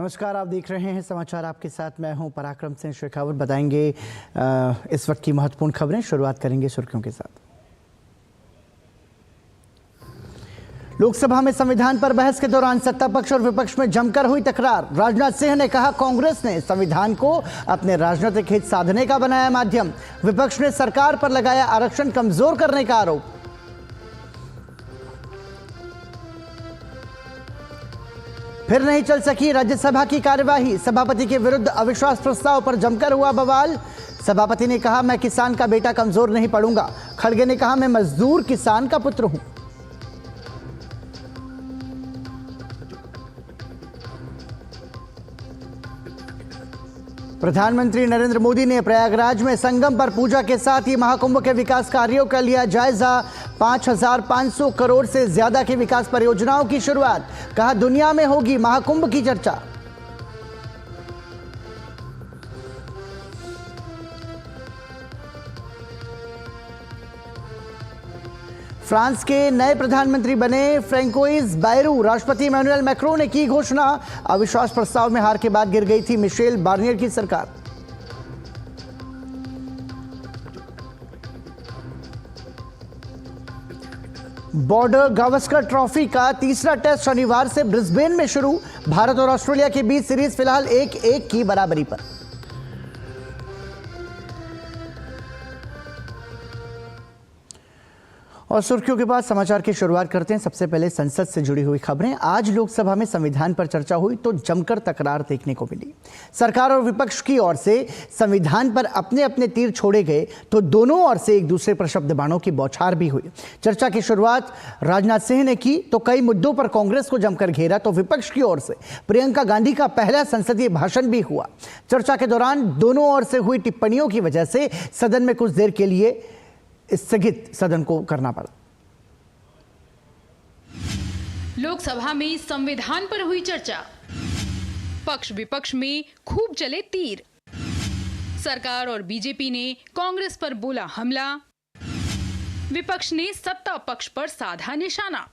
नमस्कार, आप देख रहे हैं समाचार आपके साथ मैं हूं पराक्रम सिंह शेखावत। बताएंगे इस वक्त की महत्वपूर्ण खबरें। शुरुआत करेंगे सुर्खियों के साथ। लोकसभा में संविधान पर बहस के दौरान सत्ता पक्ष और विपक्ष में जमकर हुई तकरार। राजनाथ सिंह ने कहा कांग्रेस ने संविधान को अपने राजनीतिक हित साधने का बनाया माध्यम। विपक्ष ने सरकार पर लगाया आरक्षण कमजोर करने का आरोप। फिर नहीं चल सकी राज्यसभा की कार्यवाही। सभापति के विरुद्ध अविश्वास प्रस्ताव पर जमकर हुआ बवाल। सभापति ने कहा मैं किसान का बेटा कमजोर नहीं पड़ूंगा। खड़गे ने कहा मैं मजदूर किसान का पुत्र हूं। प्रधानमंत्री नरेंद्र मोदी ने प्रयागराज में संगम पर पूजा के साथ ही महाकुंभ के विकास कार्यों का लिया जायजा। 5,500 करोड़ से ज्यादा की विकास परियोजनाओं की शुरुआत। कहा दुनिया में होगी महाकुंभ की चर्चा। फ्रांस के नए प्रधानमंत्री बने फ्रैंकोइस बायरू। राष्ट्रपति इमैनुअल मैक्रों ने की घोषणा। अविश्वास प्रस्ताव में हार के बाद गिर गई थी मिशेल बार्नियर की सरकार। बॉर्डर गावस्कर ट्रॉफी का तीसरा टेस्ट शनिवार से ब्रिस्बेन में शुरू। भारत और ऑस्ट्रेलिया के बीच सीरीज फिलहाल 1-1 की बराबरी पर। और सुर्खियों के बाद समाचार की शुरुआत करते हैं। सबसे पहले संसद से जुड़ी हुई खबरें। आज लोकसभा में संविधान पर चर्चा हुई तो जमकर तकरार देखने को मिली। सरकार और विपक्ष की ओर से संविधान पर अपने अपने तीर छोड़े गए तो दोनों ओर से एक दूसरे पर शब्द बाणों की बौछार भी हुई। चर्चा की शुरुआत राजनाथ सिंह ने की तो कई मुद्दों पर कांग्रेस को जमकर घेरा तो विपक्ष की ओर से प्रियंका गांधी का पहला संसदीय भाषण भी हुआ। चर्चा के दौरान दोनों ओर से हुई टिप्पणियों की वजह से सदन में कुछ देर के लिए स्थगित सदन को करना पड़ा। लोकसभा में संविधान पर हुई चर्चा। पक्ष विपक्ष में खूब चले तीर। सरकार और बीजेपी ने कांग्रेस पर बोला हमला। विपक्ष ने सत्ता पक्ष पर साधा निशाना।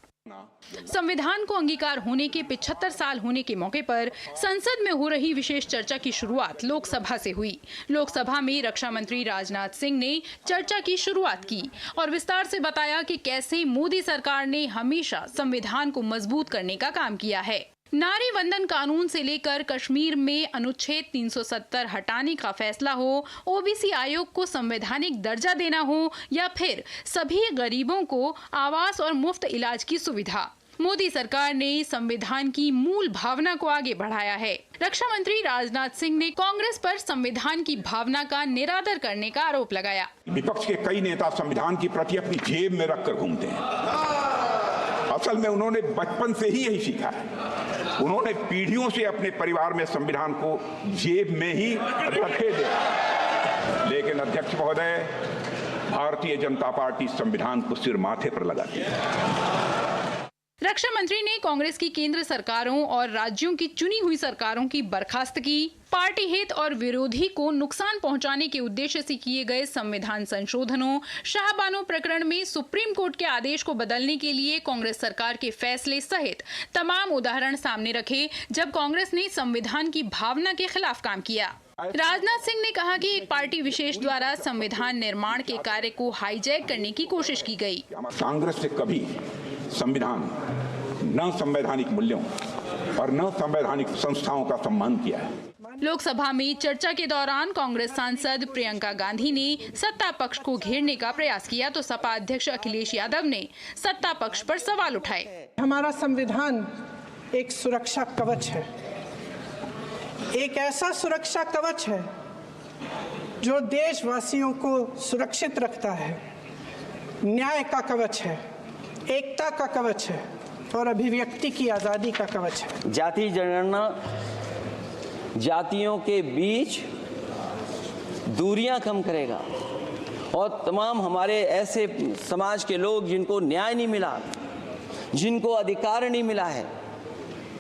संविधान को अंगीकार होने के 75 साल होने के मौके पर संसद में हो रही विशेष चर्चा की शुरुआत लोकसभा से हुई। लोकसभा में रक्षा मंत्री राजनाथ सिंह ने चर्चा की शुरुआत की और विस्तार से बताया कि कैसे मोदी सरकार ने हमेशा संविधान को मजबूत करने का काम किया है। नारी वंदन कानून से लेकर कश्मीर में अनुच्छेद 370 हटाने का फैसला हो, ओबीसी आयोग को संवैधानिक दर्जा देना हो या फिर सभी गरीबों को आवास और मुफ्त इलाज की सुविधा, मोदी सरकार ने संविधान की मूल भावना को आगे बढ़ाया है। रक्षा मंत्री राजनाथ सिंह ने कांग्रेस पर संविधान की भावना का निरादर करने का आरोप लगाया। विपक्ष के कई नेता संविधान की प्रति अपनी जेब में रखकर घूमते हैं। असल में उन्होंने बचपन से ही यही सीखा है। उन्होंने पीढ़ियों से अपने परिवार में संविधान को जेब में ही रखे थे। लेकिन अध्यक्ष महोदय, भारतीय जनता पार्टी संविधान को सिर माथे पर लगाती है। रक्षा मंत्री ने कांग्रेस की केंद्र सरकारों और राज्यों की चुनी हुई सरकारों की बर्खास्तगी, पार्टी हित और विरोधी को नुकसान पहुंचाने के उद्देश्य से किए गए संविधान संशोधनों, शाहबानो प्रकरण में सुप्रीम कोर्ट के आदेश को बदलने के लिए कांग्रेस सरकार के फैसले सहित तमाम उदाहरण सामने रखे जब कांग्रेस ने संविधान की भावना के खिलाफ काम किया। राजनाथ सिंह ने कहा कि एक पार्टी विशेष द्वारा संविधान निर्माण के कार्य को हाईजैक करने की कोशिश की गई। कांग्रेस से कभी संविधान न संवैधानिक मूल्यों और न संवैधानिक संस्थाओं का सम्मान किया है। लोकसभा में चर्चा के दौरान कांग्रेस सांसद प्रियंका गांधी ने सत्ता पक्ष को घेरने का प्रयास किया तो सपा अध्यक्ष अखिलेश यादव ने सत्ता पक्ष पर सवाल उठाए। हमारा संविधान एक सुरक्षा कवच है, एक ऐसा सुरक्षा कवच है जो देशवासियों को सुरक्षित रखता है, न्याय का कवच है, एकता का कवच है और अभिव्यक्ति की आजादी का कवच है। जाति जनगणना जातियों के बीच दूरियां कम करेगा और तमाम हमारे ऐसे समाज के लोग जिनको न्याय नहीं मिला, जिनको अधिकार नहीं मिला है,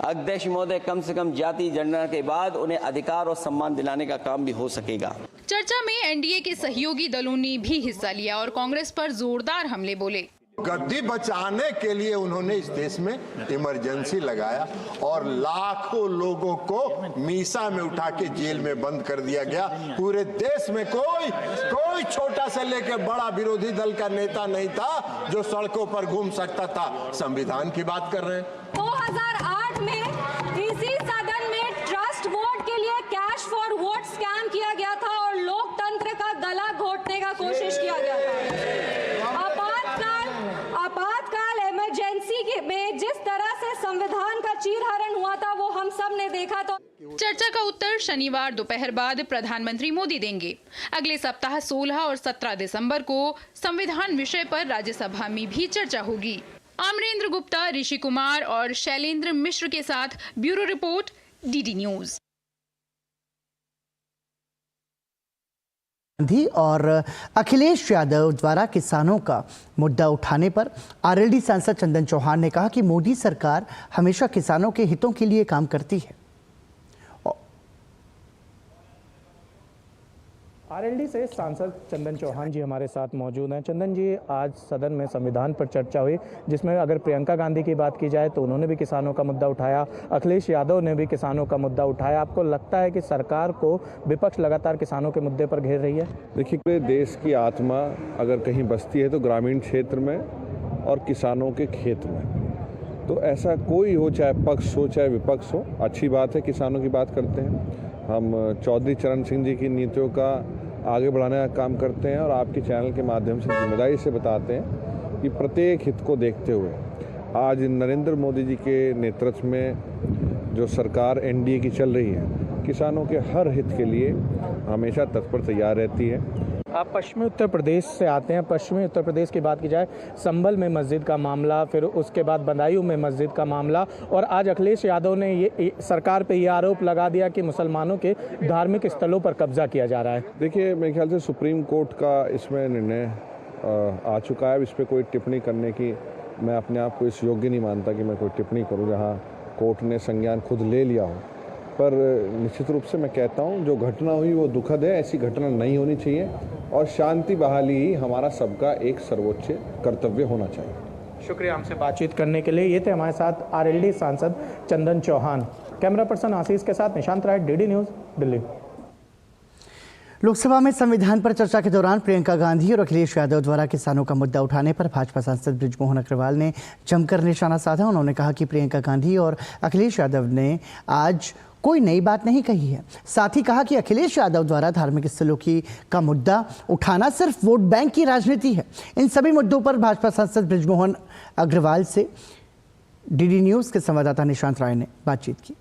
अध्यक्ष महोदय, कम से कम जाति जनगणना के बाद उन्हें अधिकार और सम्मान दिलाने का काम भी हो सकेगा। चर्चा में एनडीए के सहयोगी दलों ने भी हिस्सा लिया और कांग्रेस पर जोरदार हमले बोले। गद्दी बचाने के लिए उन्होंने इस देश में इमरजेंसी लगाया और लाखों लोगों को मीसा में उठा के जेल में बंद कर दिया गया। पूरे देश में कोई छोटा से लेकर बड़ा विरोधी दल का नेता नहीं था जो सड़कों पर घूम सकता था। संविधान की बात कर रहे हैं। 2008 में इसी सदन में ट्रस्ट वोट के लिए कैश फॉर वोट स्कैम किया गया था और लोकतंत्र का गला घोटने का कोशिश किया गया था। आपातकाल इमरजेंसी में जिस तरह से संविधान का चीरहरण हुआ था वो हम सब ने देखा। तो चर्चा का उत्तर शनिवार दोपहर बाद प्रधानमंत्री मोदी देंगे। अगले सप्ताह 16 और 17 दिसंबर को संविधान विषय पर राज्यसभा में भी चर्चा होगी। अमरेंद्र गुप्ता, ऋषि कुमार और शैलेंद्र मिश्र के साथ bureau report, DD news. Gandhi और अखिलेश यादव द्वारा किसानों का मुद्दा उठाने पर आरएलडी सांसद चंदन चौहान ने कहा कि मोदी सरकार हमेशा किसानों के हितों के लिए काम करती है। आरएलडी से सांसद चंदन चौहान जी हमारे साथ मौजूद हैं। चंदन जी, आज सदन में संविधान पर चर्चा हुई जिसमें अगर प्रियंका गांधी की बात की जाए तो उन्होंने भी किसानों का मुद्दा उठाया, अखिलेश यादव ने भी किसानों का मुद्दा उठाया। आपको लगता है कि सरकार को विपक्ष लगातार किसानों के मुद्दे पर घेर रही है? देखिए, देश की आत्मा अगर कहीं बसती है तो ग्रामीण क्षेत्र में और किसानों के खेत में। तो ऐसा कोई हो, चाहे पक्ष हो चाहे विपक्ष हो, अच्छी बात है, किसानों की बात करते हैं। हम चौधरी चरण सिंह जी की नीतियों का आगे बढ़ाने का काम करते हैं और आपके चैनल के माध्यम से जिम्मेदारी से बताते हैं कि प्रत्येक हित को देखते हुए आज नरेंद्र मोदी जी के नेतृत्व में जो सरकार एनडीए की चल रही है, किसानों के हर हित के लिए हमेशा तत्पर तैयार रहती है। आप पश्चिमी उत्तर प्रदेश से आते हैं। पश्चिमी उत्तर प्रदेश की बात की जाए, संभल में मस्जिद का मामला, फिर उसके बाद बदायूं में मस्जिद का मामला, और आज अखिलेश यादव ने ये सरकार पे ये आरोप लगा दिया कि मुसलमानों के धार्मिक स्थलों पर कब्जा किया जा रहा है। देखिए, मेरे ख्याल से सुप्रीम कोर्ट का इसमें निर्णय आ चुका है। इस पर कोई टिप्पणी करने की मैं अपने आप को इस योग्य नहीं मानता कि मैं कोई टिप्पणी करूँ जहाँ कोर्ट ने संज्ञान खुद ले लिया हो। पर निश्चित रूप से मैं कहता हूँ जो घटना हुई वो दुखद है, ऐसी घटना नहीं होनी चाहिए और शांति बहाली ही हमारा सबका एक सर्वोच्च कर्तव्य होना चाहिए। शुक्रिया हमसे बातचीत करने के लिए। ये थे हमारे साथ आरएलडी सांसद चंदन चौहान। कैमरा पर्सन आशीष के साथ निशांत राय, डीडी न्यूज़, दिल्ली। लोकसभा में संविधान पर चर्चा के दौरान प्रियंका गांधी और अखिलेश यादव द्वारा किसानों का मुद्दा उठाने पर भाजपा सांसद बृजमोहन अग्रवाल ने जमकर निशाना साधा। उन्होंने कहा कि प्रियंका गांधी और अखिलेश यादव ने आज कोई नई बात नहीं कही है। साथ ही कहा कि अखिलेश यादव द्वारा धार्मिक स्थलों का मुद्दा उठाना सिर्फ वोट बैंक की राजनीति है। इन सभी मुद्दों पर भाजपा सांसद बृजमोहन अग्रवाल से डीडी न्यूज़ के संवाददाता निशांत राय ने बातचीत की।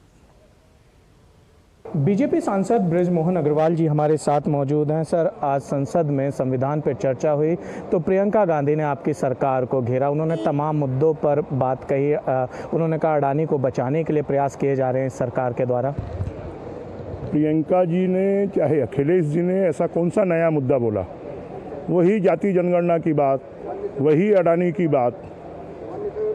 बीजेपी सांसद बृजमोहन अग्रवाल जी हमारे साथ मौजूद हैं। सर, आज संसद में संविधान पर चर्चा हुई तो प्रियंका गांधी ने आपकी सरकार को घेरा। उन्होंने तमाम मुद्दों पर बात कही। उन्होंने कहा अडानी को बचाने के लिए प्रयास किए जा रहे हैं सरकार के द्वारा। प्रियंका जी ने चाहे अखिलेश जी ने ऐसा कौन सा नया मुद्दा बोला? वही जाति जनगणना की बात, वही अडानी की बात,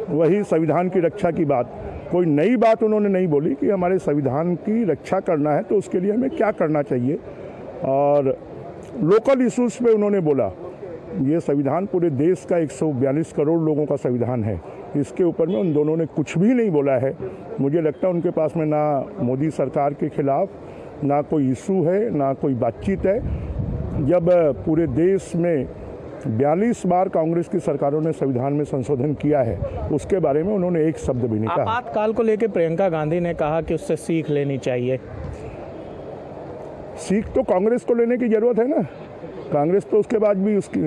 वही संविधान की रक्षा की बात। कोई नई बात उन्होंने नहीं बोली कि हमारे संविधान की रक्षा करना है तो उसके लिए हमें क्या करना चाहिए। और लोकल इश्यूज पे उन्होंने बोला। ये संविधान पूरे देश का 142 करोड़ लोगों का संविधान है, इसके ऊपर में उन दोनों ने कुछ भी नहीं बोला है। मुझे लगता है उनके पास में ना मोदी सरकार के खिलाफ ना कोई इशू है, ना कोई बातचीत है। जब पूरे देश में 42 बार कांग्रेस की सरकारों ने संविधान में संशोधन किया है, उसके बारे में उन्होंने एक शब्द भी नहीं कहा। आपातकाल को लेकर प्रियंका गांधी ने कहा कि उससे सीख लेनी चाहिए। सीख तो कांग्रेस को लेने की जरूरत है ना। कांग्रेस तो उसके बाद भी उसकी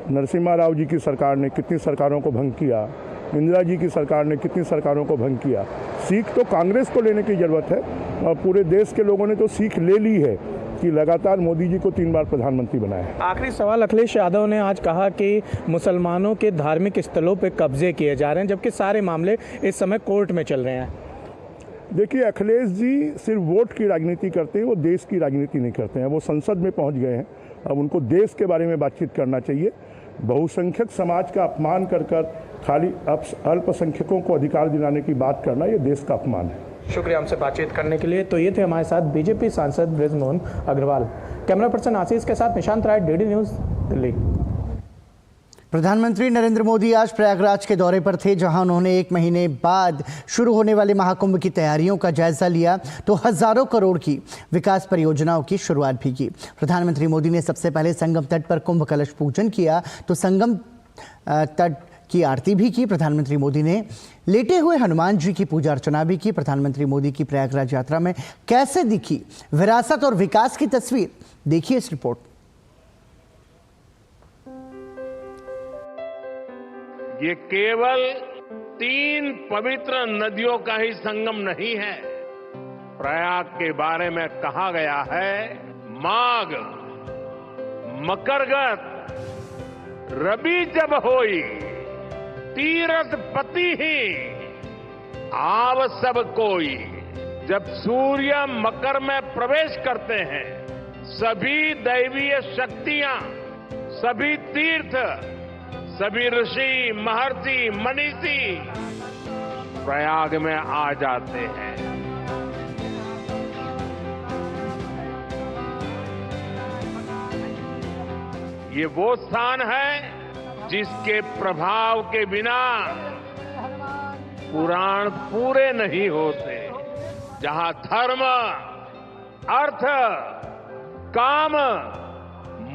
नरसिम्हा राव जी की सरकार ने कितनी सरकारों को भंग किया, इंदिरा जी की सरकार ने कितनी सरकारों को भंग किया। सीख तो कांग्रेस को लेने की जरूरत है और पूरे देश के लोगों ने तो सीख ले ली है कि लगातार मोदी जी को 3 बार प्रधानमंत्री बनाया है। आखिरी सवाल, अखिलेश यादव ने आज कहा कि मुसलमानों के धार्मिक स्थलों पे कब्जे किए जा रहे हैं जबकि सारे मामले इस समय कोर्ट में चल रहे हैं। देखिए, अखिलेश जी सिर्फ वोट की राजनीति करते हैं, वो देश की राजनीति नहीं करते हैं। वो संसद में पहुंच गए हैं, अब उनको देश के बारे में बातचीत करना चाहिए। बहुसंख्यक समाज का अपमान कर खाली अल्पसंख्यकों को अधिकार दिलाने की बात करना, ये देश का अपमान है। शुक्रिया हमसे बातचीत करने के लिए। तो ये थे हमारे साथ बीजेपी सांसद बृजमोहन अग्रवाल। कैमरा पर्सन आशीष के साथ निशांत राय, डीडी न्यूज़, दिल्ली। प्रधानमंत्री नरेंद्र मोदी आज प्रयागराज के दौरे पर थे, जहां उन्होंने 1 महीने बाद शुरू होने वाले महाकुंभ की तैयारियों का जायजा लिया तो हजारों करोड़ की विकास परियोजनाओं की शुरुआत भी की। प्रधानमंत्री मोदी ने सबसे पहले संगम तट पर कुंभ कलश पूजन किया तो संगम तट की आरती भी की। प्रधानमंत्री मोदी ने लेटे हुए हनुमान जी की पूजा अर्चना भी की। प्रधानमंत्री मोदी की प्रयागराज यात्रा में कैसे दिखी विरासत और विकास की तस्वीर, देखिए इस रिपोर्ट। ये केवल 3 पवित्र नदियों का ही संगम नहीं है। प्रयाग के बारे में कहा गया है, माघ मकरगत रबी जब होई, तीरथ पति ही आव सब कोई। जब सूर्य मकर में प्रवेश करते हैं, सभी दैवीय शक्तियां, सभी तीर्थ, सभी ऋषि, महर्षि, मनीषी प्रयाग में आ जाते हैं। ये वो स्थान है जिसके प्रभाव के बिना पुराण पूरे नहीं होते, जहां धर्म, अर्थ, काम,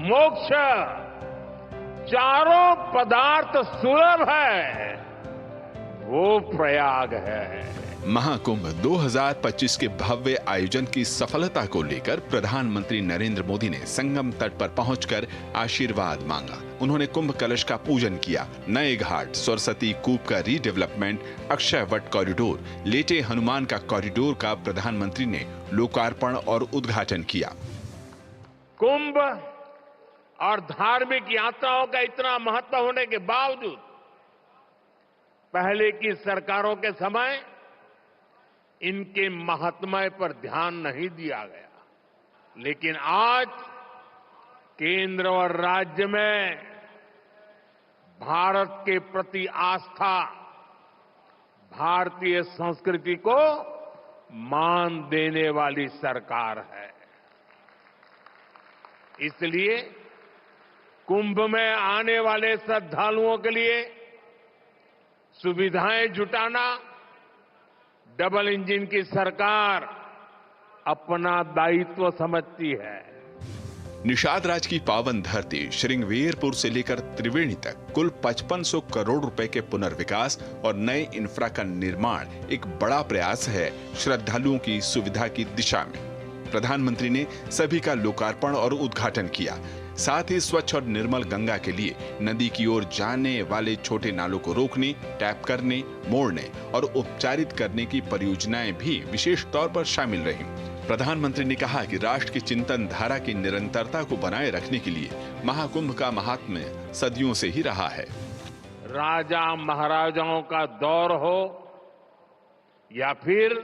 मोक्ष चारों पदार्थ सुलभ है, वो प्रयाग है। महाकुंभ 2025 के भव्य आयोजन की सफलता को लेकर प्रधानमंत्री नरेंद्र मोदी ने संगम तट पर पहुंचकर आशीर्वाद मांगा। उन्होंने कुंभ कलश का पूजन किया। नए घाट, सरस्वती कूप का रीडेवलपमेंट, अक्षय वट कॉरिडोर, लेटे हनुमान का कॉरिडोर का प्रधानमंत्री ने लोकार्पण और उद्घाटन किया। कुंभ और धार्मिक यात्राओं का इतना महत्व होने के बावजूद पहले की सरकारों के समय इनके महात्म्य पर ध्यान नहीं दिया गया, लेकिन आज केंद्र और राज्य में भारत के प्रति आस्था, भारतीय संस्कृति को मान देने वाली सरकार है। इसलिए कुंभ में आने वाले श्रद्धालुओं के लिए सुविधाएं जुटाना डबल इंजन की सरकार अपना दायित्व समझती है। निषाद राज की पावन धरती श्रृंगवेरपुर से लेकर त्रिवेणी तक कुल 5500 करोड़ रुपए के पुनर्विकास और नए इंफ्रा का निर्माण एक बड़ा प्रयास है श्रद्धालुओं की सुविधा की दिशा में। प्रधानमंत्री ने सभी का लोकार्पण और उद्घाटन किया। साथ ही स्वच्छ और निर्मल गंगा के लिए नदी की ओर जाने वाले छोटे नालों को रोकने, टैप करने, मोड़ने और उपचारित करने की परियोजनाएं भी विशेष तौर पर शामिल रही। प्रधानमंत्री ने कहा कि राष्ट्र की चिंतन धारा की निरंतरता को बनाए रखने के लिए महाकुंभ का महात्म्य सदियों से ही रहा है। राजा महाराजाओं का दौर हो या फिर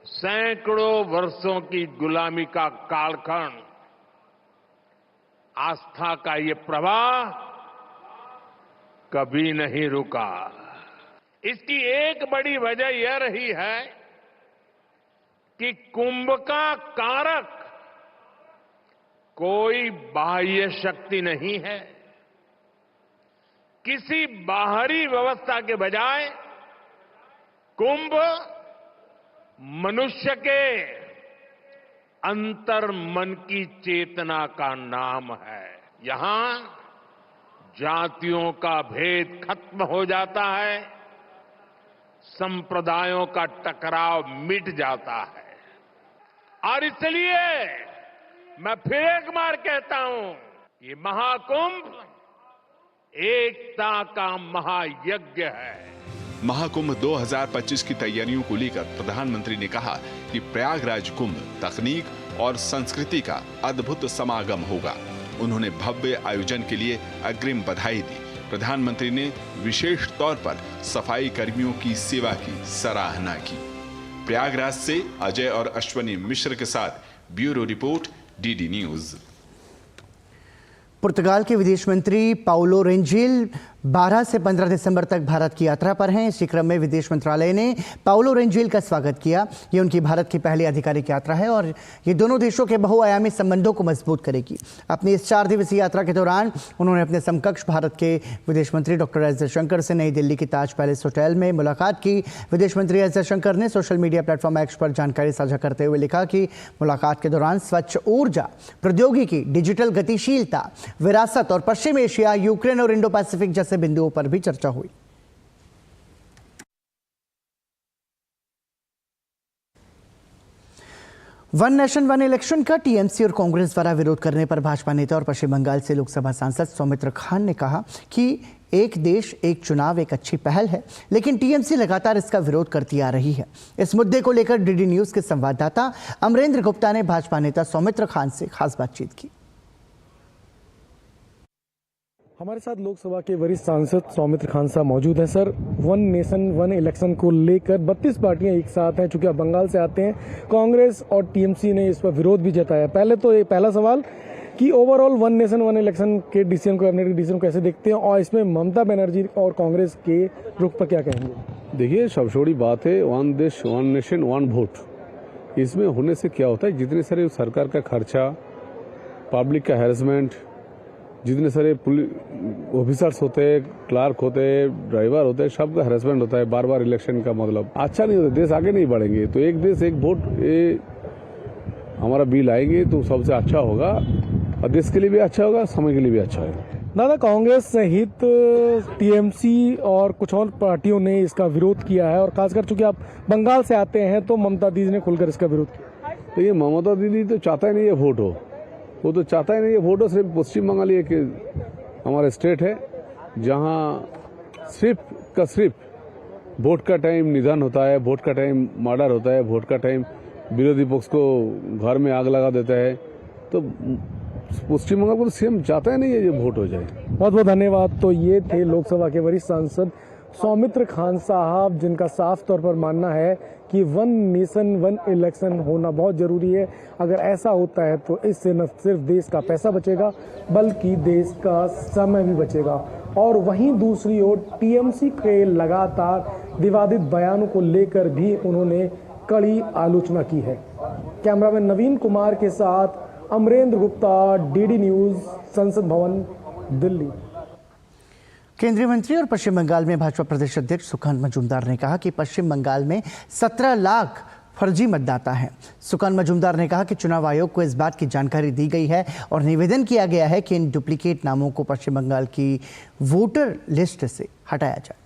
सैकड़ों वर्षों की गुलामी का कालखंड, आस्था का ये प्रवाह कभी नहीं रुका। इसकी एक बड़ी वजह यह रही है कि कुंभ का कारक कोई बाह्य शक्ति नहीं है। किसी बाहरी व्यवस्था के बजाय कुंभ मनुष्य के अंतर मन की चेतना का नाम है। यहां जातियों का भेद खत्म हो जाता है, संप्रदायों का टकराव मिट जाता है। और इसलिए मैं फिर एक बार कहता हूं, ये महाकुंभ एकता का महायज्ञ है। महाकुंभ 2025 की तैयारियों को लेकर प्रधानमंत्री ने कहा कि प्रयागराज कुंभ तकनीक और संस्कृति का अद्भुत समागम होगा। उन्होंने भव्य आयोजन के लिए अग्रिम बधाई दी। प्रधानमंत्री ने विशेष तौर पर सफाई कर्मियों की सेवा की सराहना की। प्रयागराज से अजय और अश्वनी मिश्र के साथ ब्यूरो रिपोर्ट, डीडी न्यूज। पुर्तगाल के विदेश मंत्री पाउलो रेंजेल 12 से 15 दिसंबर तक भारत की यात्रा पर हैं। इसी क्रम में विदेश मंत्रालय ने पाउलो रेंजेल का स्वागत किया। ये उनकी भारत की पहली आधिकारिक यात्रा है और ये दोनों देशों के बहुआयामी संबंधों को मजबूत करेगी। अपनी इस 4 दिवसीय यात्रा के दौरान उन्होंने अपने समकक्ष भारत के विदेश मंत्री डॉक्टर एस जयशंकर से नई दिल्ली की ताज पैलेस होटल में मुलाकात की। विदेश मंत्री एस जयशंकर ने सोशल मीडिया प्लेटफॉर्म एक्स पर जानकारी साझा करते हुए लिखा कि मुलाकात के दौरान स्वच्छ ऊर्जा, प्रौद्योगिकी, डिजिटल गतिशीलता, विरासत और पश्चिम एशिया, यूक्रेन और इंडो पैसिफिक जैसे बिंदुओं पर भी चर्चा हुई। वन नेशन वन इलेक्शन का टीएमसी और कांग्रेस द्वारा विरोध करने पर भाजपा नेता और पश्चिम बंगाल से लोकसभा सांसद सौमित्र खान ने कहा कि एक देश एक चुनाव एक अच्छी पहल है, लेकिन टीएमसी लगातार इसका विरोध करती आ रही है। इस मुद्दे को लेकर डीडी न्यूज के संवाददाता अमरेंद्र गुप्ता ने भाजपा नेता सौमित्र खान से खास बातचीत की। हमारे साथ लोकसभा के वरिष्ठ सांसद सौमित्र खान साहब मौजूद हैं। Sir, one nation one election को लेकर 32 पार्टियां एक साथ हैं। चूंकि आप बंगाल से आते हैं, कांग्रेस और टीएमसी ने इस पर विरोध भी जताया। पहला सवाल कि overall one nation one election के डिसीजन को, करने के डिसीजन को कैसे देखते हैं और इसमें ममता बनर्जी और कांग्रेस के रुख पर क्या कहेंगे? देखिए, सबसे बड़ी बात है वन देश वन नेशन वन वोट। इसमें होने से क्या होता है, जितने सारे सरकार का खर्चा, पब्लिक का हैरेसमेंट, जितने सारे ऑफिसर्स होते हैं, क्लार्क होते हैं, ड्राइवर होते हैं, सबका हैरेसमेंट होता है। बार बार इलेक्शन का मतलब अच्छा नहीं होता, देश आगे नहीं बढ़ेंगे। तो एक देश एक वोट, ये हमारा बिल आएंगे तो सबसे अच्छा होगा और देश के लिए भी अच्छा होगा, समय के लिए भी अच्छा होगा। दादा, कांग्रेस सहित टीएमसी और कुछ और पार्टियों ने इसका विरोध किया है और खासकर चूंकि आप बंगाल से आते हैं तो ममता दीदी ने खुलकर इसका विरोध किया। तो ये ममता दीदी तो चाहता ही नहीं है वोट हो, वो तो चाहता ही नहीं है वोट हो। सिर्फ पश्चिम बंगाल एक हमारा स्टेट है जहाँ सिर्फ वोट का टाइम निधन होता है, वोट का टाइम मर्डर होता है, वोट का टाइम विरोधी पक्ष को घर में आग लगा देता है। तो पश्चिम बंगाल को तो सीएम चाहता ही नहीं है जो वोट हो जाए। बहुत बहुत धन्यवाद। तो ये थे लोकसभा के वरिष्ठ सांसद सौमित्र खान साहब, जिनका साफ तौर पर मानना है कि वन नेशन वन इलेक्शन होना बहुत जरूरी है। अगर ऐसा होता है तो इससे न सिर्फ देश का पैसा बचेगा बल्कि देश का समय भी बचेगा। और वहीं दूसरी ओर टीएमसी के लगातार विवादित बयानों को लेकर भी उन्होंने कड़ी आलोचना की है। कैमरामैन नवीन कुमार के साथ अमरेंद्र गुप्ता, डीडी न्यूज, संसद भवन, दिल्ली। केंद्रीय मंत्री और पश्चिम बंगाल में भाजपा प्रदेश अध्यक्ष सुकांत मजूमदार ने कहा कि पश्चिम बंगाल में 17 लाख फर्जी मतदाता हैं। सुकांत मजूमदार ने कहा कि चुनाव आयोग को इस बात की जानकारी दी गई है और निवेदन किया गया है कि इन डुप्लीकेट नामों को पश्चिम बंगाल की वोटर लिस्ट से हटाया जाए।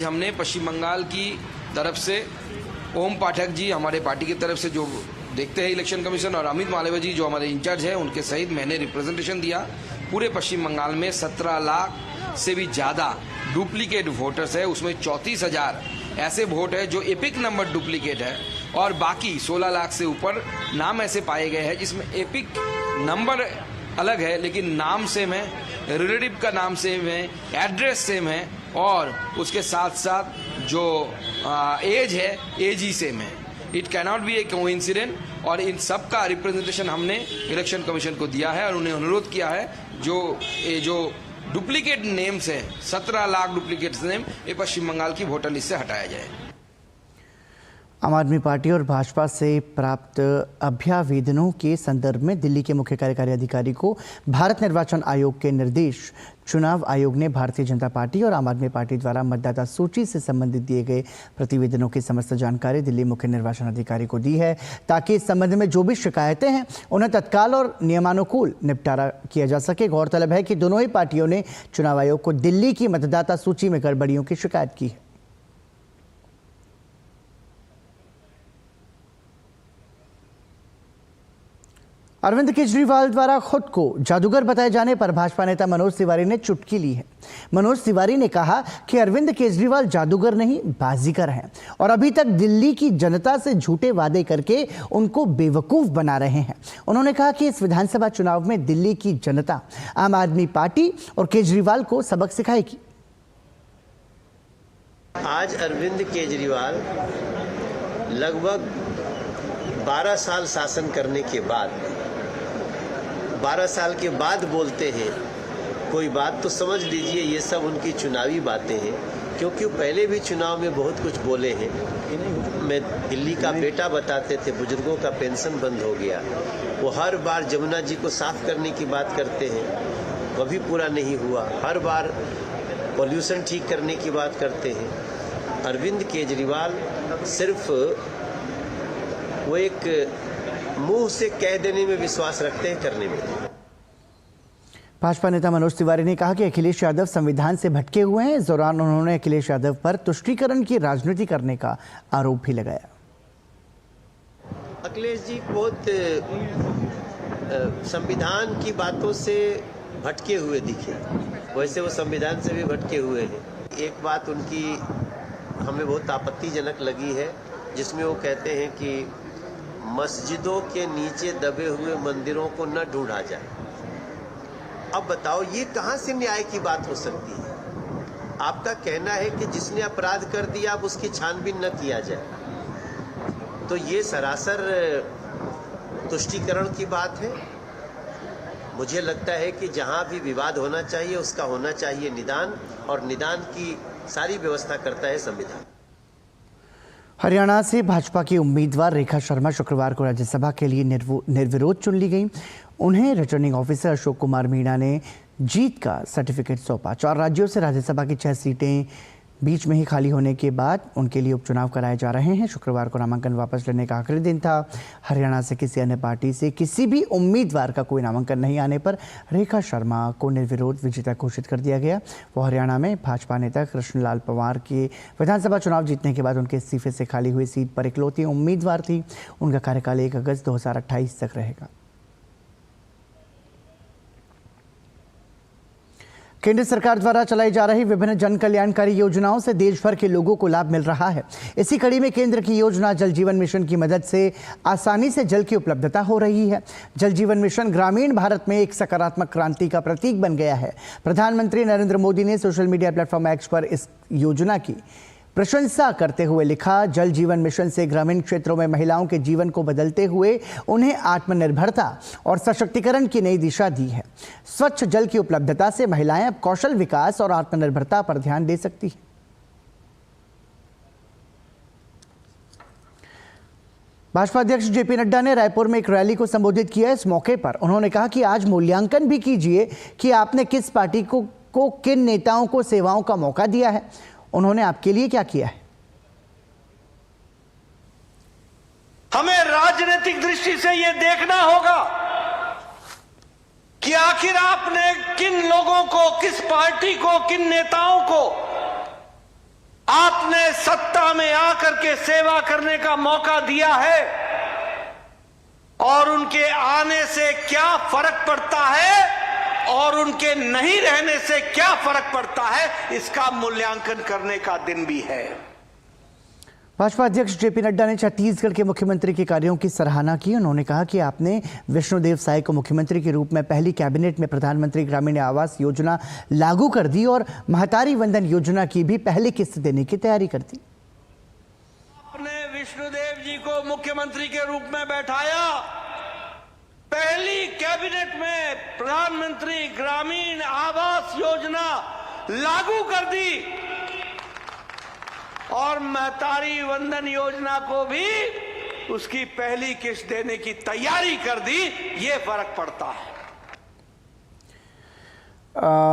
हमने पश्चिम बंगाल की तरफ से ओम पाठक जी हमारे पार्टी की तरफ से जो देखते हैं इलेक्शन कमीशन, और अमित मालवीय जी जो हमारे इंचार्ज है, उनके सहित मैंने रिप्रेजेंटेशन दिया। पूरे पश्चिम बंगाल में 17 लाख से भी ज़्यादा डुप्लीकेट वोटर्स है। उसमें 34,000 ऐसे वोट है जो एपिक नंबर डुप्लीकेट है और बाकी 16 लाख से ऊपर नाम ऐसे पाए गए हैं जिसमें एपिक नंबर अलग है लेकिन नाम सेम है, रिलेटिव का नाम सेम है, एड्रेस सेम है और उसके साथ साथ जो एज है एज ही सेम है। It cannot be A coincident. और इन सब का रिप्रेजेंटेशन हमने इलेक्शन कमीशन को दिया है और उन्हें अनुरोध किया है जो डुप्लीकेट नेम्स है, 17 लाख डुप्लीकेट नेम, ये पश्चिम बंगाल की वोटर लिस्ट से हटाया जाए। आम आदमी पार्टी और भाजपा से प्राप्त अभ्यावेदनों के संदर्भ में दिल्ली के मुख्य कार्यकारी अधिकारी को भारत निर्वाचन आयोग के निर्देश। चुनाव आयोग ने भारतीय जनता पार्टी और आम आदमी पार्टी द्वारा मतदाता सूची से संबंधित दिए गए प्रतिवेदनों की समस्त जानकारी दिल्ली मुख्य निर्वाचन अधिकारी को दी है ताकि इस संबंध में जो भी शिकायतें हैं उन्हें तत्काल और नियमानुकूल निपटारा किया जा सके। गौरतलब है कि दोनों ही पार्टियों ने चुनाव आयोग को दिल्ली की मतदाता सूची में गड़बड़ियों की शिकायत की है। अरविंद केजरीवाल द्वारा खुद को जादूगर बताए जाने पर भाजपा नेता मनोज तिवारी ने चुटकी ली है। मनोज तिवारी ने कहा कि अरविंद केजरीवाल जादूगर नहीं बाजीगर हैं और अभी तक दिल्ली की जनता से झूठे वादे करके उनको बेवकूफ बना रहे हैं। उन्होंने कहा कि इस विधानसभा चुनाव में दिल्ली की जनता आम आदमी पार्टी और केजरीवाल को सबक सिखाएगी। आज अरविंद केजरीवाल लगभग 12 साल शासन करने के बाद 12 साल के बाद बोलते हैं कोई बात तो समझ लीजिए ये सब उनकी चुनावी बातें हैं, क्योंकि वो पहले भी चुनाव में बहुत कुछ बोले हैं। मैं दिल्ली का बेटा बताते थे, बुजुर्गों का पेंशन बंद हो गया। वो हर बार जमुना जी को साफ करने की बात करते हैं, वह भी पूरा नहीं हुआ। हर बार पॉल्यूशन ठीक करने की बात करते हैं। अरविंद केजरीवाल सिर्फ वो एक मुंह से कह देने में विश्वास रखते हैं, करने में। भाजपा नेता मनोज तिवारी ने कहा कि अखिलेश यादव संविधान से भटके हुए हैं। इस दौरान उन्होंने अखिलेश यादव पर तुष्टीकरण की राजनीति करने का आरोप भी लगाया। अखिलेश जी बहुत संविधान की बातों से भटके हुए दिखे, वैसे वो संविधान से भी भटके हुए हैं। एक बात उनकी हमें बहुत आपत्तिजनक लगी है, जिसमें वो कहते हैं कि मस्जिदों के नीचे दबे हुए मंदिरों को न ढूंढा जाए। अब बताओ ये कहां से न्याय की बात हो सकती है? आपका कहना है कि जिसने अपराध कर दिया अब उसकी छानबीन न किया जाए, तो ये सरासर तुष्टीकरण की बात है। मुझे लगता है कि जहां भी विवाद होना चाहिए उसका होना चाहिए निदान, और निदान की सारी व्यवस्था करता है संविधान। हरियाणा से भाजपा की उम्मीदवार रेखा शर्मा शुक्रवार को राज्यसभा के लिए निर्विरोध चुन ली गई। उन्हें रिटर्निंग ऑफिसर अशोक कुमार मीणा ने जीत का सर्टिफिकेट सौंपा। 4 राज्यों से राज्यसभा की 6 सीटें बीच में ही खाली होने के बाद उनके लिए उपचुनाव कराए जा रहे हैं। शुक्रवार को नामांकन वापस लेने का आखिरी दिन था। हरियाणा से किसी अन्य पार्टी से किसी भी उम्मीदवार का कोई नामांकन नहीं आने पर रेखा शर्मा को निर्विरोध विजेता घोषित कर दिया गया। वो हरियाणा में भाजपा नेता कृष्णलाल पंवार के विधानसभा चुनाव जीतने के बाद उनके इस्तीफे से खाली हुई सीट पर इकलौती उम्मीदवार थी। उनका कार्यकाल 1 अगस्त 2028 तक रहेगा। केंद्र सरकार द्वारा चलाई जा रही विभिन्न जन कल्याणकारी योजनाओं से देश भर के लोगों को लाभ मिल रहा है। इसी कड़ी में केंद्र की योजना जल जीवन मिशन की मदद से आसानी से जल की उपलब्धता हो रही है। जल जीवन मिशन ग्रामीण भारत में एक सकारात्मक क्रांति का प्रतीक बन गया है। प्रधानमंत्री नरेंद्र मोदी ने सोशल मीडिया प्लेटफॉर्म एक्स पर इस योजना की प्रशंसा करते हुए लिखा, जल जीवन मिशन से ग्रामीण क्षेत्रों में महिलाओं के जीवन को बदलते हुए उन्हें आत्मनिर्भरता और सशक्तिकरण की नई दिशा दी है। स्वच्छ जल की उपलब्धता से महिलाएं अब कौशल विकास और आत्मनिर्भरता पर ध्यान दे सकती हैं। भाजपा अध्यक्ष जेपी नड्डा ने रायपुर में एक रैली को संबोधित किया। इस मौके पर उन्होंने कहा कि आज मूल्यांकन भी कीजिए कि आपने किस पार्टी को किन नेताओं को सेवाओं का मौका दिया है, उन्होंने आपके लिए क्या किया है। हमें राजनीतिक दृष्टि से यह देखना होगा कि आखिर आपने किन लोगों को, किस पार्टी को, किन नेताओं को आपने सत्ता में आकर के सेवा करने का मौका दिया है और उनके आने से क्या फर्क पड़ता है और उनके नहीं रहने से क्या फर्क पड़ता है, इसका मूल्यांकन करने का दिन भी है। भाजपा अध्यक्ष जेपी नड्डा ने छत्तीसगढ़ के मुख्यमंत्री के कार्यों की सराहना की। उन्होंने कहा कि आपने विष्णुदेव साय को मुख्यमंत्री के रूप में पहली कैबिनेट में प्रधानमंत्री ग्रामीण आवास योजना लागू कर दी और महतारी वंदन योजना की भी पहली किस्त देने की तैयारी कर दी। आपने विष्णुदेव जी को मुख्यमंत्री के रूप में बैठाया, पहली कैबिनेट में प्रधानमंत्री ग्रामीण आवास योजना लागू कर दी और महतारी वंदन योजना को भी उसकी पहली किस्त देने की तैयारी कर दी। ये फर्क पड़ता है।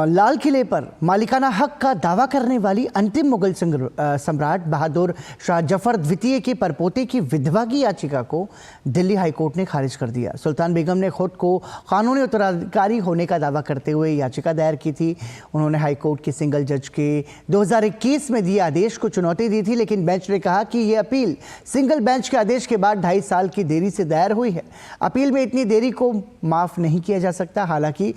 लाल किले पर मालिकाना हक का दावा करने वाली अंतिम मुगल सम्राट बहादुर शाह जफर द्वितीय के परपोते की विधवा की याचिका को दिल्ली हाईकोर्ट ने खारिज कर दिया। सुल्तान बेगम ने खुद को कानूनी उत्तराधिकारी होने का दावा करते हुए याचिका दायर की थी। उन्होंने हाईकोर्ट के सिंगल जज के 2021 में दिए आदेश को चुनौती दी थी, लेकिन बेंच ने कहा कि यह अपील सिंगल बेंच के आदेश के बाद 2.5 साल की देरी से दायर हुई है। अपील में इतनी देरी को माफ नहीं किया जा सकता। हालांकि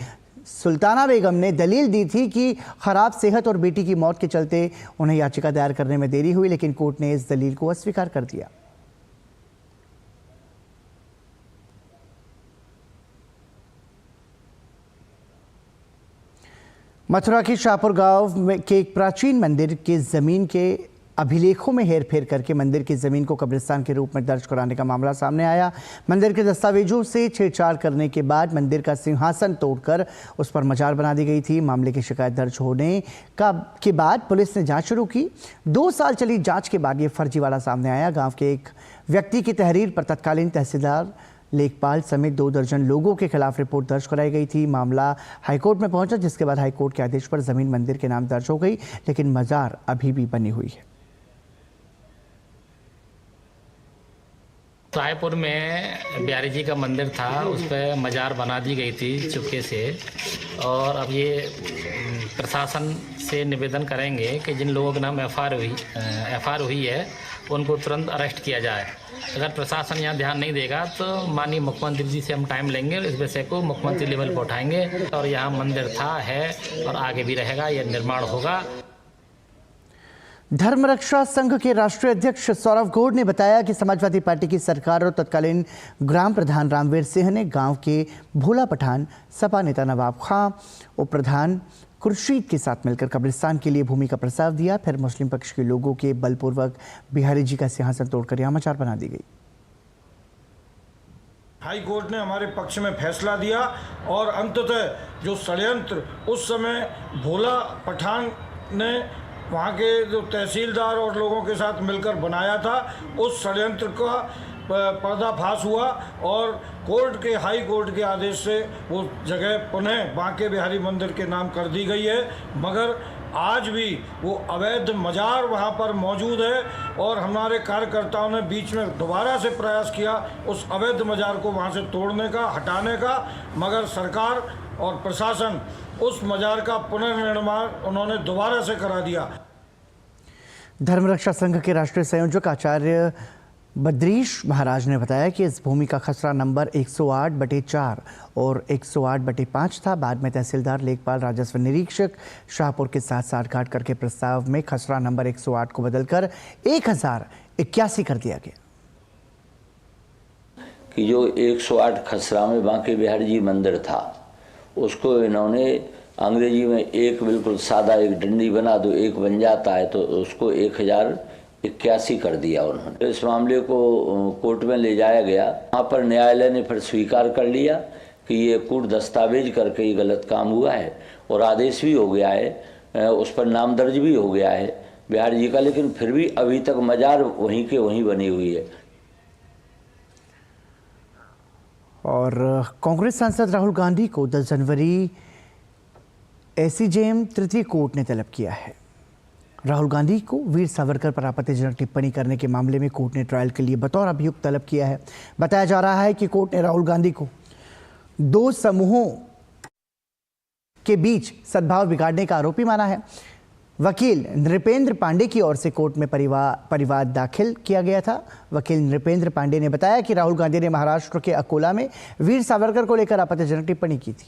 सुल्ताना बेगम ने दलील दी थी कि खराब सेहत और बेटी की मौत के चलते उन्हें याचिका दायर करने में देरी हुई, लेकिन कोर्ट ने इस दलील को अस्वीकार कर दिया। मथुरा के शाहपुर गांव के एक प्राचीन मंदिर के जमीन के अभिलेखों में हेरफेर करके मंदिर की जमीन को कब्रिस्तान के रूप में दर्ज कराने का मामला सामने आया। मंदिर के दस्तावेजों से छेड़छाड़ करने के बाद मंदिर का सिंहासन तोड़कर उस पर मजार बना दी गई थी। मामले की शिकायत दर्ज होने के बाद पुलिस ने जांच शुरू की। 2 साल चली जांच के बाद ये फर्जीवाड़ा सामने आया। गांव के एक व्यक्ति की तहरीर पर तत्कालीन तहसीलदार लेखपाल समेत 2 दर्जन लोगों के खिलाफ रिपोर्ट दर्ज कराई गई थी। मामला हाईकोर्ट में पहुंचा, जिसके बाद हाईकोर्ट के आदेश पर जमीन मंदिर के नाम दर्ज हो गई, लेकिन मजार अभी भी बनी हुई है। रायपुर में बिहारी जी का मंदिर था, उस पर मजार बना दी गई थी चुपके से। और अब ये प्रशासन से निवेदन करेंगे कि जिन लोगों के नाम एफआईआर हुई है उनको तुरंत अरेस्ट किया जाए। अगर प्रशासन यहाँ ध्यान नहीं देगा तो माननीय मुख्यमंत्री जी से हम टाइम लेंगे और इस विषय को मुख्यमंत्री लेवल पर उठाएंगे। और यहाँ मंदिर था, है और आगे भी रहेगा, यह निर्माण होगा। धर्मरक्षा संघ के राष्ट्रीय अध्यक्ष सौरभ गौड़ ने बताया कि समाजवादी पार्टी की सरकार और तत्कालीन ग्राम प्रधान रामवीर सिंह ने गांव के भोला पठान, सपा नेता नवाब खां, उप प्रधान खुर्शीद के साथ मिलकर कब्रिस्तान के लिए भूमि का प्रस्ताव दिया। फिर मुस्लिम पक्ष के लोगों के बलपूर्वक बिहारी जी का सिंहासन तोड़कर यहाँ मजार बना दी गई। हाई कोर्ट ने हमारे पक्ष में फैसला दिया और अंततः जो षड्यंत्र उस समय भोला पठान ने वहाँ के जो तहसीलदार और लोगों के साथ मिलकर बनाया था, उस षड्यंत्र का पर्दाफाश हुआ और हाई कोर्ट के आदेश से वो जगह पुनः बांके बिहारी मंदिर के नाम कर दी गई है। मगर आज भी वो अवैध मजार वहाँ पर मौजूद है और हमारे कार्यकर्ताओं ने बीच में दोबारा से प्रयास किया उस अवैध मजार को वहाँ से तोड़ने का, हटाने का, मगर सरकार और प्रशासन उस मजार का पुनर्निर्माण उन्होंने दोबारा से करा दिया। धर्मरक्षा संघ के राष्ट्रीय संयोजक आचार्य बद्रीश महाराज ने बताया कि इस भूमि का खसरा नंबर 108/4 और 108/5 था। बाद में तहसीलदार लेखपाल, राजस्व निरीक्षक शाहपुर के साथ साठगांठ करके प्रस्ताव में खसरा नंबर 108 को बदलकर 1081 कर दिया गया। कि जो 108 खसरा में बांके बिहारी जी मंदिर था, उसको इन्होंने अंग्रेजी में एक बिल्कुल सादा एक डंडी बना दो, एक बन जाता है, तो उसको 1081 कर दिया उन्होंने। इस मामले को कोर्ट में ले जाया गया। वहाँ पर न्यायालय ने फिर स्वीकार कर लिया कि ये कूट दस्तावेज करके ये गलत काम हुआ है और आदेश भी हो गया है, उस पर नाम दर्ज भी हो गया है बिहारी जी का, लेकिन फिर भी अभी तक मजार वहीं के वहीं बनी हुई है। और कांग्रेस सांसद राहुल गांधी को 10 जनवरी एसीजेएम तृतीय कोर्ट ने तलब किया है। राहुल गांधी को वीर सावरकर पर आपत्तिजनक टिप्पणी करने के मामले में कोर्ट ने ट्रायल के लिए बतौर अभियुक्त तलब किया है। बताया जा रहा है कि कोर्ट ने राहुल गांधी को 2 समूहों के बीच सद्भाव बिगाड़ने का आरोपी माना है। वकील नृपेंद्र पांडे की ओर से कोर्ट में परिवाद दाखिल किया गया था। वकील नृपेंद्र पांडे ने बताया कि राहुल गांधी ने महाराष्ट्र के अकोला में वीर सावरकर को लेकर आपत्तिजनक टिप्पणी की थी।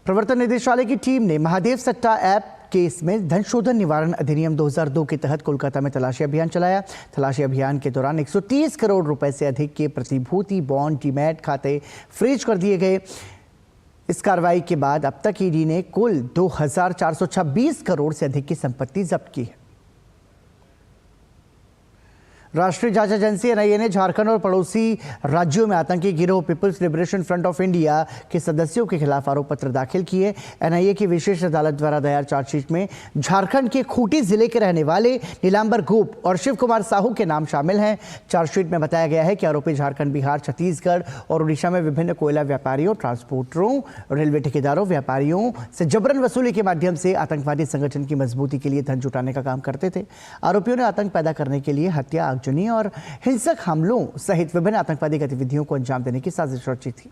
प्रवर्तन निदेशालय की टीम ने महादेव सट्टा ऐप केस में धन शोधन निवारण अधिनियम 2002 के तहत कोलकाता में तलाशी अभियान चलाया। तलाशी अभियान के दौरान 130 करोड़ रुपए से अधिक के प्रतिभूति, बॉन्ड, डीमैट खाते फ्रीज कर दिए गए। इस कार्रवाई के बाद अब तक ईडी ने कुल 2426 करोड़ से अधिक की संपत्ति जब्त की है। राष्ट्रीय जांच एजेंसी एनआईए ने झारखंड और पड़ोसी राज्यों में आतंकी गिरोह people's liberation front of India के सदस्यों के खिलाफ आरोप पत्र दाखिल किए। एनआईए की विशेष अदालत द्वारा दायर चार्जशीट में झारखंड के खूंटी जिले के रहने वाले नीलांबर गोप और शिव कुमार साहू के नाम शामिल हैं। चार्जशीट में बताया गया है कि आरोपी झारखंड, बिहार, छत्तीसगढ़ और उड़ीसा में विभिन्न कोयला व्यापारियों, ट्रांसपोर्टरों, रेलवे ठेकेदारों, व्यापारियों से जबरन वसूली के माध्यम से आतंकवादी संगठन की मजबूती के लिए धन जुटाने का काम करते थे। आरोपियों ने आतंक पैदा करने के लिए हत्या, आगजनी और हिंसक हमलों सहित विभिन्न आतंकवादी गतिविधियों को अंजाम देने की साजिश रची थी।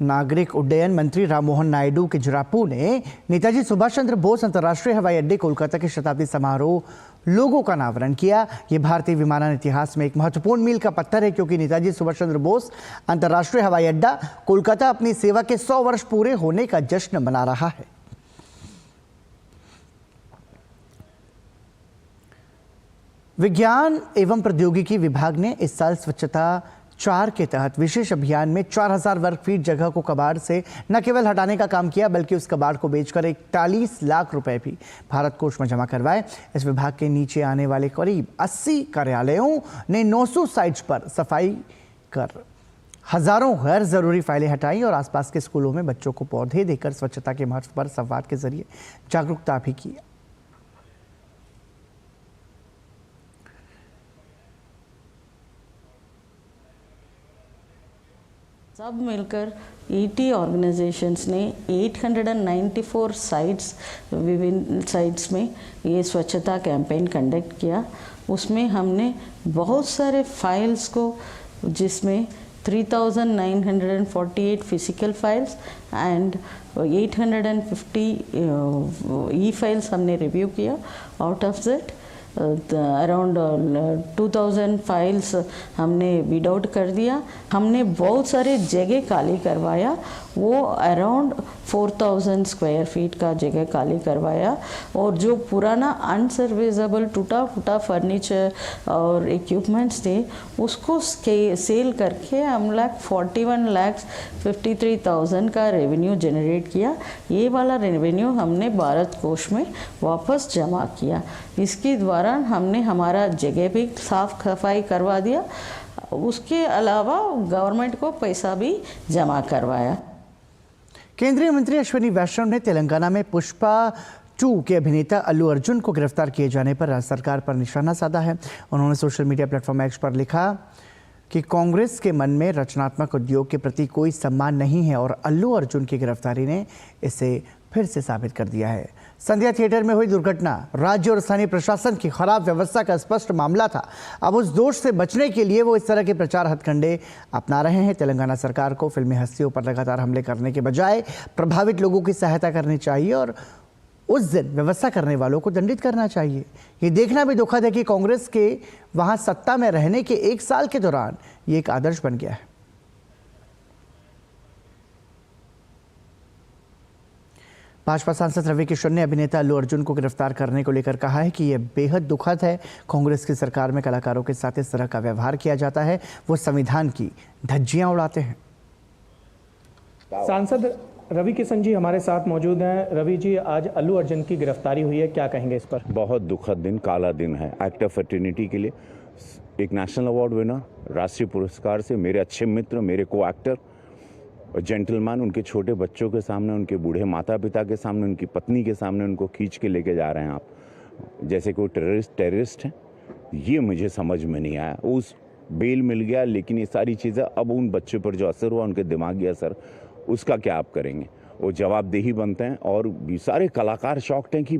नागरिक उड्डयन मंत्री राममोहन नायडू के जुरापू ने नेताजी सुभाष चंद्र बोस अंतर्राष्ट्रीय हवाई अड्डे कोलकाता के शताब्दी समारोह लोगो का अनावरण किया। यह भारतीय विमानन इतिहास में एक महत्वपूर्ण मील का पत्थर है, क्योंकि नेताजी सुभाष चंद्र बोस अंतर्राष्ट्रीय हवाई अड्डा कोलकाता अपनी सेवा के 100 वर्ष पूरे होने का जश्न मना रहा है। विज्ञान एवं प्रौद्योगिकी विभाग ने इस साल स्वच्छता 4 के तहत विशेष अभियान में 4000 वर्ग फीट जगह को कबाड़ से न केवल हटाने का काम किया, बल्कि उस कबाड़ को बेचकर 41 लाख रुपए भी भारत कोष में जमा करवाए। इस विभाग के नीचे आने वाले करीब 80 कार्यालयों ने 900 साइट्स पर सफाई कर हजारों गैर जरूरी फाइलें हटाई और आसपास के स्कूलों में बच्चों को पौधे देकर स्वच्छता के महत्व पर संवाद के जरिए जागरूकता भी की। सब मिलकर 80 ऑर्गेनाइजेशंस ने 894 साइट्स, विभिन्न साइट्स में ये स्वच्छता कैंपेन कंडक्ट किया। उसमें हमने बहुत सारे फाइल्स को, जिसमें 3948 physical files and 850 E files हमने रिव्यू किया। Out of that around 2000 files हमने वीड आउट कर दिया। हमने बहुत सारे जगह खाली करवाया, वो अराउंड 4000 स्क्वायर फीट का जगह खाली करवाया। और जो पुराना अनसर्विसेबल टूटा फूटा फर्नीचर और इक्विपमेंट्स थे, उसको सेल करके हम 41,53,000 का रेवेन्यू जनरेट किया। ये वाला रेवेन्यू हमने भारत कोष में वापस जमा किया। इसके द्वारा हमने हमारा जगह भी साफ सफाई करवा दिया, उसके अलावा गवर्नमेंट को पैसा भी जमा करवाया। केंद्रीय मंत्री अश्विनी वैष्णव ने तेलंगाना में पुष्पा 2 के अभिनेता अल्लू अर्जुन को गिरफ्तार किए जाने पर राज्य सरकार पर निशाना साधा है। उन्होंने सोशल मीडिया प्लेटफॉर्म एक्स पर लिखा कि कांग्रेस के मन में रचनात्मक उद्योग के प्रति कोई सम्मान नहीं है और अल्लू अर्जुन की गिरफ्तारी ने इसे फिर से साबित कर दिया है। संध्या थिएटर में हुई दुर्घटना राज्य और स्थानीय प्रशासन की खराब व्यवस्था का स्पष्ट मामला था। अब उस दोष से बचने के लिए वो इस तरह के प्रचार हथकंडे अपना रहे हैं। तेलंगाना सरकार को फिल्मी हस्तियों पर लगातार हमले करने के बजाय प्रभावित लोगों की सहायता करनी चाहिए और उस दिन व्यवस्था करने वालों को दंडित करना चाहिए। ये देखना भी दुखद है कि कांग्रेस के वहां सत्ता में रहने के 1 साल के दौरान ये एक आदर्श बन गया है। भाजपा सांसद रवि किशन ने अभिनेता अल्लू अर्जुन को गिरफ्तार करने को लेकर कहा है कि यह बेहद दुखद है। कांग्रेस की सरकार में कलाकारों के साथ इस तरह का व्यवहार किया जाता है, वो संविधान की धज्जियां उड़ाते हैं। सांसद रवि किशन जी हमारे साथ मौजूद हैं। रवि जी, आज अल्लू अर्जुन की गिरफ्तारी हुई है, क्या कहेंगे इस पर? बहुत दुखद दिन, काला दिन है एक्ट ऑफ फर्टिनिटी के लिए। एक नेशनल अवार्ड विनर, राष्ट्रीय पुरस्कार से मेरे अच्छे मित्र, मेरे को एक्टर और जेंटलमैन, उनके छोटे बच्चों के सामने, उनके बूढ़े माता पिता के सामने, उनकी पत्नी के सामने उनको खींच के लेके जा रहे हैं आप, जैसे कोई टेररिस्ट है। ये मुझे समझ में नहीं आया। उस बेल मिल गया, लेकिन ये सारी चीज़ें अब उन बच्चों पर जो असर हुआ, उनके दिमागी असर, उसका क्या आप करेंगे? वो जवाबदेही बनते हैं। और सारे कलाकार शॉक्ड हैं कि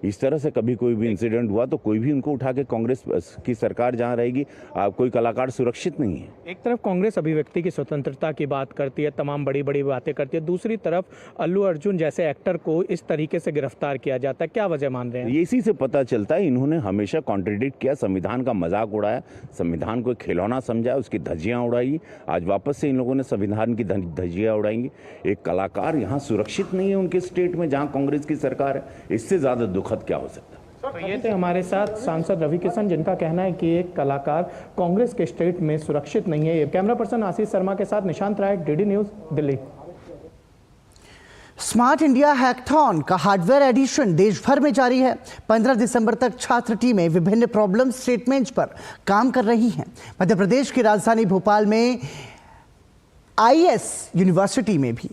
इस तरह से कभी कोई भी इंसिडेंट हुआ तो कोई भी उनको उठा के, कांग्रेस की सरकार जहां रहेगी, कोई कलाकार सुरक्षित नहीं है। एक तरफ कांग्रेस अभिव्यक्ति की स्वतंत्रता की बात करती है, तमाम बड़ी बड़ी बातें करती है, दूसरी तरफ अल्लू अर्जुन जैसे एक्टर को इस तरीके से गिरफ्तार किया जाता है, क्या वजह मान रहे हैं? ये इसी से पता चलता है, इन्होंने हमेशा कॉन्ट्रडिक्ट किया, संविधान का मजाक उड़ाया, संविधान को खिलौना समझा, उसकी धज्जियां उड़ाई। आज वापस से इन लोगों ने संविधान की धज्जियां उड़ाएंगी। एक कलाकार यहाँ सुरक्षित नहीं है उनके स्टेट में जहाँ कांग्रेस की सरकार है। इससे ज्यादा दुखद क्या हो सकता है? तो ये थे हमारे साथ सांसद रवि किशन, जिनका कहना है कि एक कलाकार कांग्रेस के स्टेट में सुरक्षित नहीं है। कैमरा पर्सन आशीष शर्मा के साथ Nishant Rai, DD news, Delhi. Smart India hackathon का हार्डवेयर एडिशन देश भर में जारी है। 15 दिसंबर तक छात्र टीमें विभिन्न प्रॉब्लम स्टेटमेंट्स पर काम कर रही हैं। मध्य प्रदेश की राजधानी भोपाल में IS यूनिवर्सिटी में भी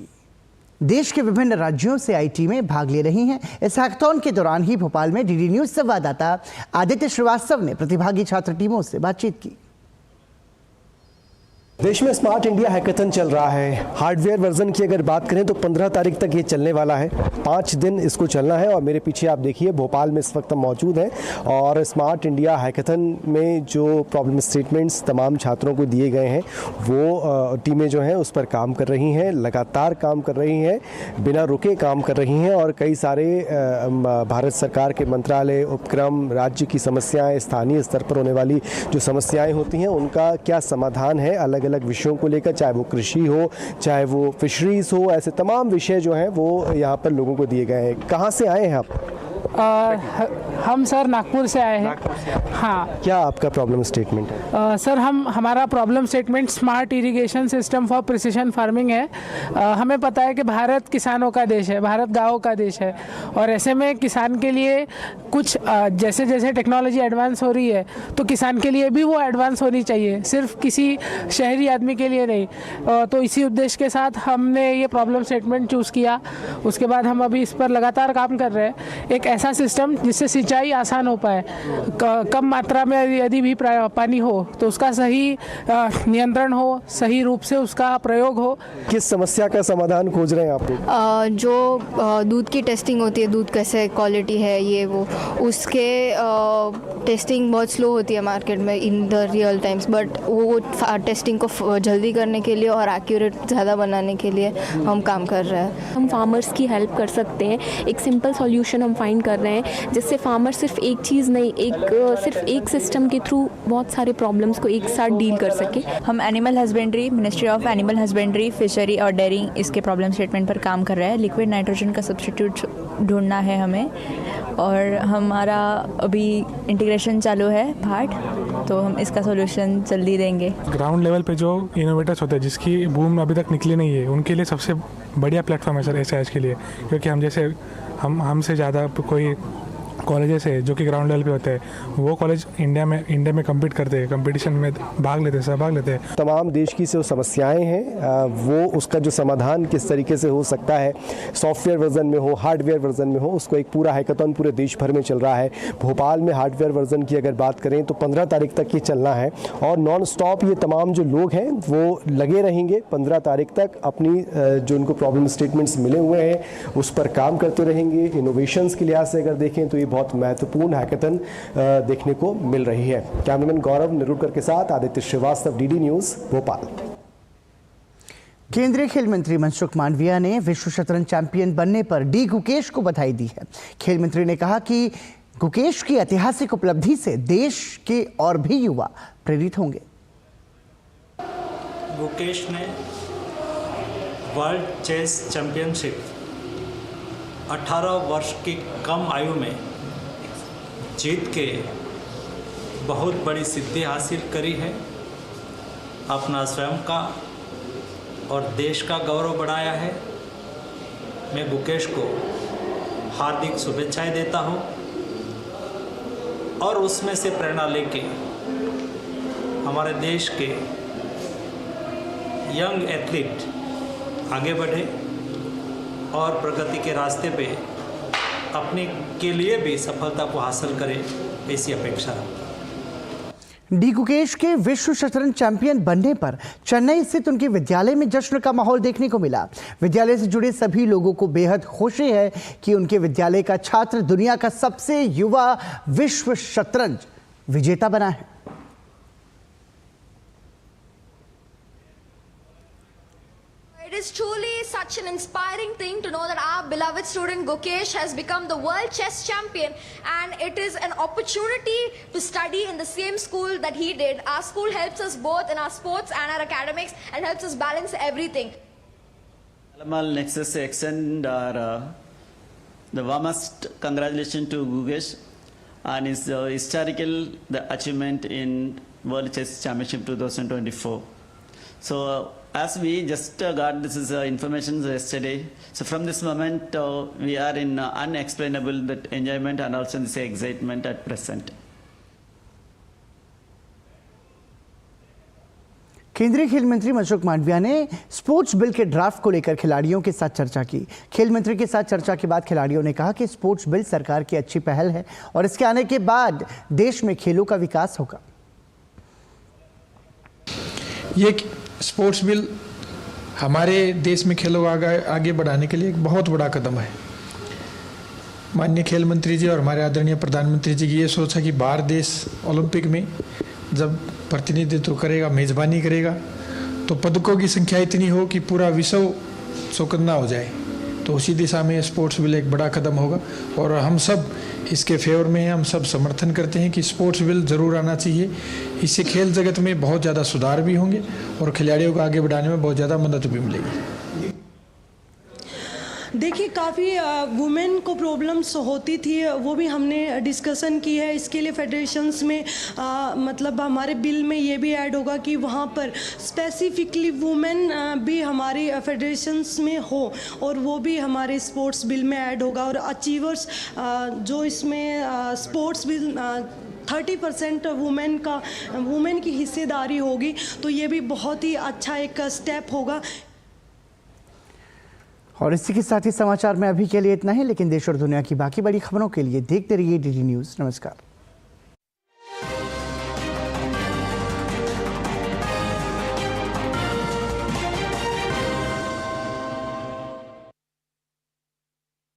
देश के विभिन्न राज्यों से आई टीमें भाग ले रही हैं। इस हैकाथॉन के दौरान ही भोपाल में डीडी न्यूज संवाददाता आदित्य श्रीवास्तव ने प्रतिभागी छात्र टीमों से बातचीत की। देश में स्मार्ट इंडिया हैकाथन चल रहा है। हार्डवेयर वर्जन की अगर बात करें तो 15 तारीख तक ये चलने वाला है। 5 दिन इसको चलना है और मेरे पीछे आप देखिए भोपाल में इस वक्त हम मौजूद हैं और स्मार्ट इंडिया हैकाथन में जो प्रॉब्लम स्टेटमेंट्स तमाम छात्रों को दिए गए हैं वो टीमें जो हैं उस पर काम कर रही हैं, लगातार काम कर रही हैं, बिना रुके काम कर रही हैं और कई सारे भारत सरकार के मंत्रालय, उपक्रम, राज्य की समस्याएँ, स्थानीय स्तर पर होने वाली जो समस्याएँ होती हैं उनका क्या समाधान है अलग अलग विषयों को लेकर, चाहे वो कृषि हो, चाहे वो फिशरीज हो, ऐसे तमाम विषय जो हैं वो यहाँ पर लोगों को दिए गए हैं। कहाँ से आए हैं आप? हम सर नागपुर से आए हैं। हाँ, क्या आपका प्रॉब्लम स्टेटमेंट है? सर हमारा problem statement smart irrigation system for precision farming है। हमें पता है कि भारत किसानों का देश है, भारत गाँव का देश है, और ऐसे में किसान के लिए कुछ जैसे जैसे टेक्नोलॉजी एडवांस हो रही है तो किसान के लिए भी वो एडवांस होनी चाहिए, सिर्फ किसी शहरी आदमी के लिए नहीं। तो इसी उद्देश्य के साथ हमने ये प्रॉब्लम स्टेटमेंट चूज़ किया। उसके बाद हम अभी इस पर लगातार काम कर रहे हैं, एक ऐसा सिस्टम जिससे सिंचाई आसान हो पाए, कम मात्रा में यदि भी पानी हो तो उसका सही नियंत्रण हो, सही रूप से उसका प्रयोग हो। किस समस्या का समाधान खोज रहे हैं आप लोग? जो दूध की टेस्टिंग होती है, दूध कैसे क्वालिटी है ये वो, उसके टेस्टिंग बहुत स्लो होती है मार्केट में in the real times, but वो टेस्टिंग को जल्दी करने के लिए और एक्यूरेट ज़्यादा बनाने के लिए हम काम कर रहे हैं। हम फार्मर्स की हेल्प कर सकते हैं, एक सिंपल सॉल्यूशन हम फाइंड कर रहे हैं जिससे फार्मर सिर्फ एक चीज़ नहीं, सिर्फ एक सिस्टम के थ्रू बहुत सारे प्रॉब्लम्स को एक साथ डील कर सके। हम animal husbandry, ministry of animal husbandry, fishery और डेयरिंग, इसके प्रॉब्लम स्टेटमेंट पर काम कर रहे हैं। लिक्विड नाइट्रोजन का सब्स्टिट्यूट ढूंढना है हमें, और हमारा अभी इंटीग्रेशन चालू है भाट, तो हम इसका सॉल्यूशन जल्दी देंगे। ग्राउंड लेवल पे जो इनोवेटर्स होते हैं जिसकी बूम अभी तक निकली नहीं है, उनके लिए सबसे बढ़िया प्लेटफॉर्म है सर SIH के लिए, क्योंकि हम जैसे हमसे ज़्यादा कोई कॉलेजेस है जो कि ग्राउंड लेवल पे होते हैं, वो कॉलेज इंडिया में कम्पीट करते हैं, कंपटीशन में भाग लेते हैं, सहभाग लेते हैं। तमाम देश की जो समस्याएं हैं वो उसका जो समाधान किस तरीके से हो सकता है, सॉफ्टवेयर वर्जन में हो, हार्डवेयर वर्जन में हो, उसको एक पूरा हैकाथॉन पूरे देश भर में चल रहा है। भोपाल में हार्डवेयर वर्जन की अगर बात करें तो 15 तारीख तक ये चलना है, और नॉन स्टॉप ये तमाम जो लोग हैं वो लगे रहेंगे 15 तारीख तक, अपनी जो उनको प्रॉब्लम स्टेटमेंट्स मिले हुए हैं उस पर काम करते रहेंगे। इनोवेशंस के लिहाज से अगर देखें तो ये बहुत महत्वपूर्ण हैकाथन देखने को मिल रही है। कैमरामैन गौरव निरूडकर के साथ आदित्य श्रीवास्तव, DD न्यूज़, भोपाल। केंद्रीय खेल मंत्री मनसुख मांडविया ने विश्व शतरंज चैंपियन बनने पर डी गुकेश को बधाई दी है। खेल मंत्री ने कहा कि गुकेश की ऐतिहासिक उपलब्धि से देश के और भी युवा प्रेरित होंगे। गुकेश ने वर्ल्ड चेस चैंपियनशिप 18 वर्ष की कम आयु में जीत के बहुत बड़ी सिद्धि हासिल करी है, अपना स्वयं का और देश का गौरव बढ़ाया है। मैं गुकेश को हार्दिक शुभेच्छाएं देता हूं, और उसमें से प्रेरणा लेके हमारे देश के यंग एथलीट आगे बढ़े और प्रगति के रास्ते पे अपने के लिए भी सफलता को हासिल करें, ऐसी अपेक्षा है। डी गुकेश के विश्व शतरंज चैंपियन बनने पर चेन्नई स्थित उनके विद्यालय में जश्न का माहौल देखने को मिला। विद्यालय से जुड़े सभी लोगों को बेहद खुशी है कि उनके विद्यालय का छात्र दुनिया का सबसे युवा विश्व शतरंज विजेता बना है। It is truly such an inspiring thing to know that our beloved student Gukesh has become the world chess champion, and it is an opportunity to study in the same school that he did. Our school helps us both in our sports and our academics and helps us balance everything. Alamal Nexus extend the warmest congratulations to Gukesh and his historical achievement in World Chess Championship 2024. So as we just got this is information yesterday, so from this moment we are in unexplainable that enjoyment and also this excitement at present. केंद्रीय खेल मंत्री मनसुख मांडविया ने sports bill के draft को लेकर खिलाड़ियों के साथ चर्चा की। खेल मंत्री के साथ चर्चा के बाद खिलाड़ियों ने कहा कि स्पोर्ट्स बिल सरकार की अच्छी पहल है और इसके आने के बाद देश में खेलों का विकास होगा। ये स्पोर्ट्स बिल हमारे देश में खेलों को आगे बढ़ाने के लिए एक बहुत बड़ा कदम है। माननीय खेल मंत्री जी और हमारे आदरणीय प्रधानमंत्री जी की ये सोच है कि बाहर देश ओलंपिक में जब प्रतिनिधित्व करेगा, मेज़बानी करेगा, तो पदकों की संख्या इतनी हो कि पूरा विश्व चौकन्ना हो जाए। तो उसी दिशा में स्पोर्ट्स बिल एक बड़ा कदम होगा और हम सब इसके फेवर में हैं। हम सब समर्थन करते हैं कि स्पोर्ट्स बिल ज़रूर आना चाहिए। इससे खेल जगत में बहुत ज़्यादा सुधार भी होंगे और खिलाड़ियों को आगे बढ़ाने में बहुत ज़्यादा मदद भी मिलेगी। देखिए काफ़ी वुमेन को प्रॉब्लम्स होती थी, वो भी हमने डिस्कशन की है। इसके लिए फेडरेशंस में मतलब हमारे बिल में ये भी ऐड होगा कि वहाँ पर स्पेसिफिकली वुमेन भी हमारी फेडरेशंस में हो, और वो भी हमारे स्पोर्ट्स बिल में ऐड होगा। और अचीवर्स जो इसमें स्पोर्ट्स बिल 30% वुमेन की हिस्सेदारी होगी, तो ये भी बहुत ही अच्छा एक स्टेप होगा। और इसी के साथ ही समाचार में अभी के लिए इतना ही, लेकिन देश और दुनिया की बाकी बड़ी खबरों के लिए देखते रहिए DD न्यूज़। नमस्कार।